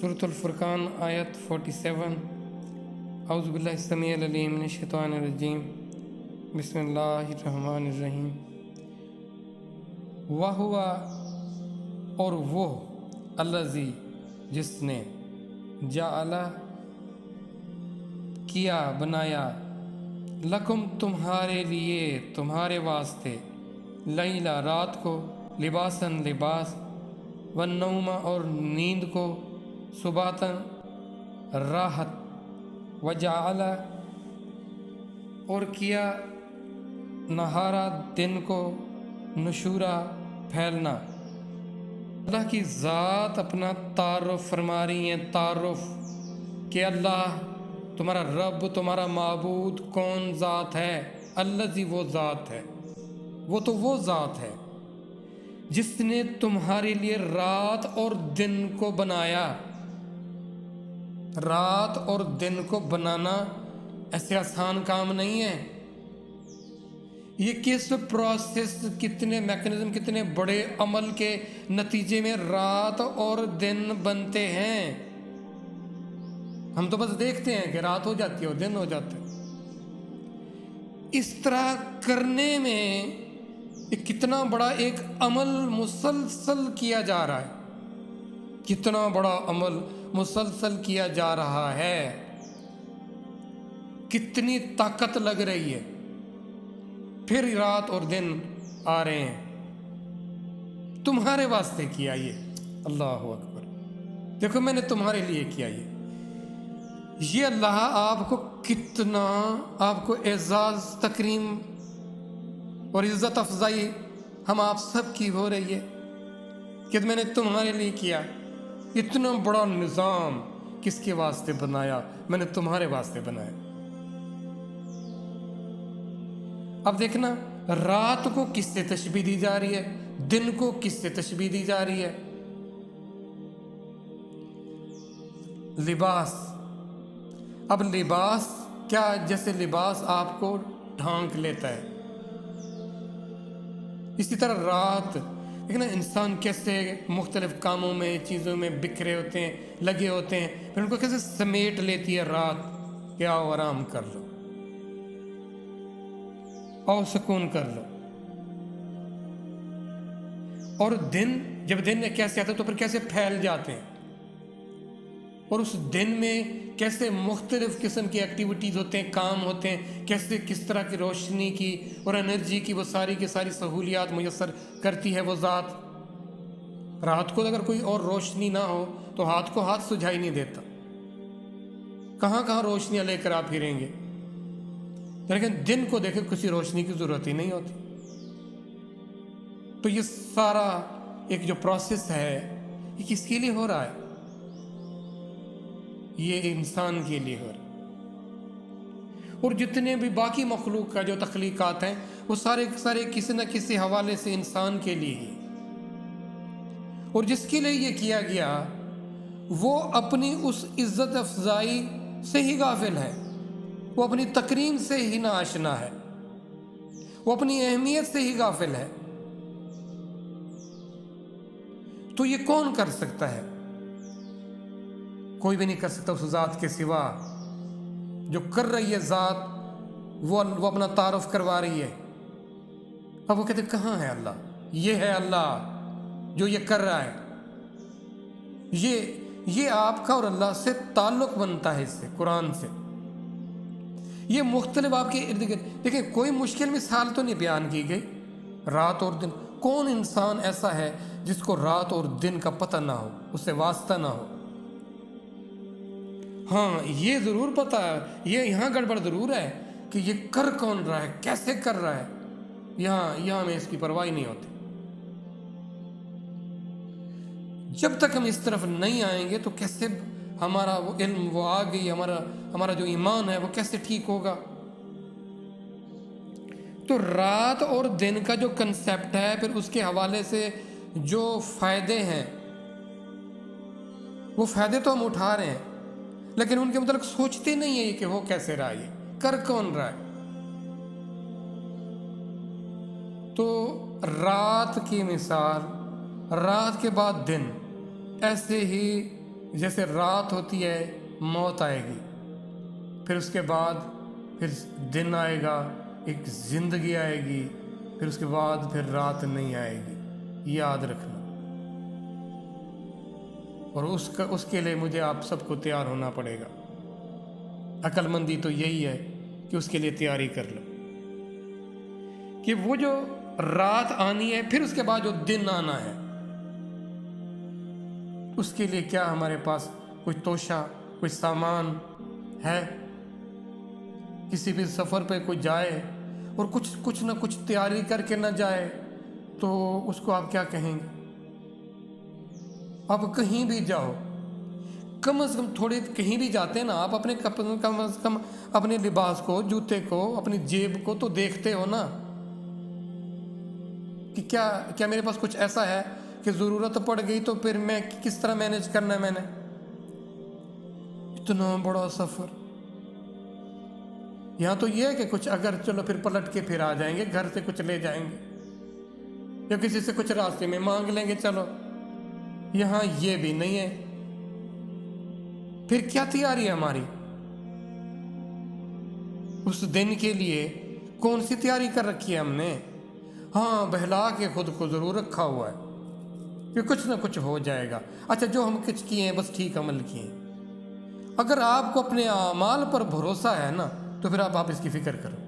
सूरत अल-फुरक़ान आयत 47। औज़ु बिल्लाहि समीउल अलीम मिनश शैतानिर रजीम। बिस्मिल्लाहिर्रहमानिर्रहीम। वहुवा, और वो अल्लज़ी, जिसने जाअला, किया, बनाया, लकुम, तुम्हारे लिए, तुम्हारे वास्ते, लैला, रात को, लिबासन, लिबास, वन्नौमा, और नींद को, सुबातन, राहत, वजाअला, और किया, नहारा, दिन को, नशूरा, फैलना। अल्लाह की ज़ात अपना तारुफ फरमा रही हैं, तारुफ कि अल्लाह तुम्हारा रब, तुम्हारा माबूद कौन ज़ात है। अल्लज़ी, वो ज़ात है, वो तो वो ज़ात है जिसने तुम्हारे लिए रात और दिन को बनाया। रात और दिन को बनाना ऐसे आसान काम नहीं है। ये किस प्रोसेस, कितने मैकेनिज्म, कितने बड़े अमल के नतीजे में रात और दिन बनते हैं। हम तो बस देखते हैं कि रात हो जाती है और दिन हो जाता है। इस तरह करने में कितना बड़ा एक अमल मुसलसल किया जा रहा है, कितना बड़ा अमल मुसलसल किया जा रहा है, कितनी ताकत लग रही है। फिर रात और दिन आ रहे हैं, तुम्हारे वास्ते किया ये। अल्लाह अकबर। देखो, मैंने तुम्हारे लिए किया ये अल्लाह आपको कितना, आपको एजाज, तकरीम और इज़्ज़त अफजाई हम आप सब की हो रही है कि मैंने तुम्हारे लिए किया। इतना बड़ा निज़ाम किसके वास्ते बनाया? मैंने तुम्हारे वास्ते बनाया। अब देखना, रात को किससे तशबीह दी जा रही है, दिन को किससे तशबीह दी जा रही है? लिबास। अब लिबास क्या, जैसे लिबास आपको ढांक लेता है, इसी तरह रात। देखना, इंसान कैसे मुख्तलिफ कामों में, चीज़ों में बिखरे होते हैं, लगे होते हैं, फिर उनको कैसे समेट लेती है रात कि आओ आराम कर लो, आओ सुकून कर लो। और दिन, जब दिन कैसे आता है तो फिर कैसे फैल जाते हैं, और उस दिन में कैसे मुख्तलिफ किस्म की एक्टिविटीज़ होते हैं, काम होते हैं, कैसे किस तरह की रोशनी की और एनर्जी की वो सारी की सारी सहूलियात मुयस्सर करती है वो ज़ात। रात को अगर कोई और रोशनी ना हो तो हाथ को हाथ सुझाई नहीं देता, कहाँ कहाँ रोशनियाँ लेकर आप फिरेंगे। लेकिन दिन को देखे किसी रोशनी की ज़रूरत ही नहीं होती। तो ये सारा एक जो प्रोसेस है, ये किसके लिए हो रहा है? ये इंसान के लिए हो रहा है। और जितने भी बाकी मखलूक का जो तख्लीकात हैं, वो सारे सारे किसी न किसी हवाले से इंसान के लिए ही। और जिसके लिए ये किया गया, वो अपनी उस इज्जत अफजाई से ही गाफिल है, वो अपनी तकरीम से ही नाआशना है, वो अपनी अहमियत से ही गाफिल है। तो ये कौन कर सकता है? कोई भी नहीं कर सकता उस ज़ात के सिवा। जो कर रही है ज़ात, वो अपना तारुफ करवा रही है। अब वो कहते कहाँ है अल्लाह? ये है अल्लाह जो ये कर रहा है। ये आपका और अल्लाह से ताल्लुक़ बनता है, इससे, कुरान से। ये मुख्तलिफ आपके इर्द गिर्द। देखिए, कोई मुश्किल मिसाल तो नहीं बयान की गई। रात और दिन, कौन इंसान ऐसा है जिसको रात और दिन का पता ना हो, उससे वास्ता ना हो? हाँ, ये ज़रूर पता है, ये यहाँ गड़बड़ ज़रूर है कि ये कर कौन रहा है, कैसे कर रहा है। यहाँ में इसकी परवाह नहीं होती। जब तक हम इस तरफ नहीं आएंगे तो कैसे हमारा वो इल्म, वो आ गई, हमारा जो ईमान है वो कैसे ठीक होगा? तो रात और दिन का जो कंसेप्ट है, फिर उसके हवाले से जो फ़ायदे हैं, वो फ़ायदे तो हम उठा रहे हैं, लेकिन उनके मतलब सोचते नहीं है कि हो कैसे रहा है, ये कर कौन रहा है। तो रात की मिसाल, रात के बाद दिन, ऐसे ही जैसे रात होती है मौत आएगी, फिर उसके बाद फिर दिन आएगा, एक ज़िंदगी आएगी, फिर उसके बाद फिर रात नहीं आएगी, याद रखना। और उसके लिए मुझे आप सबको तैयार होना पड़ेगा। अक्लमंदी तो यही है कि उसके लिए तैयारी कर लो, कि वो जो रात आनी है फिर उसके बाद जो दिन आना है, उसके लिए क्या हमारे पास कोई तोशा, कोई सामान है? किसी भी सफ़र पे कोई जाए और कुछ ना कुछ तैयारी करके ना जाए तो उसको आप क्या कहेंगे? आप कहीं भी जाओ, कम से कम थोड़े कहीं भी जाते हैं ना, आप अपने कम से कम अपने लिबास को, जूते को, अपनी जेब को तो देखते हो ना, कि क्या मेरे पास कुछ ऐसा है कि ज़रूरत पड़ गई तो फिर मैं किस तरह मैनेज करना है। मैंने इतना बड़ा सफ़र, यहाँ तो ये है कि कुछ अगर चलो फिर पलट के फिर आ जाएंगे, घर से कुछ ले जाएंगे या किसी से कुछ रास्ते में मांग लेंगे, चलो। यहाँ ये भी नहीं है। फिर क्या तैयारी है हमारी उस दिन के लिए? कौन सी तैयारी कर रखी है हमने? हाँ, बहला के खुद को ज़रूर रखा हुआ है कि कुछ ना कुछ हो जाएगा। अच्छा, जो हम कुछ किए हैं बस ठीक अमल किए हैं। अगर आपको अपने आमाल पर भरोसा है ना, तो फिर आप इसकी फ़िक्र करो।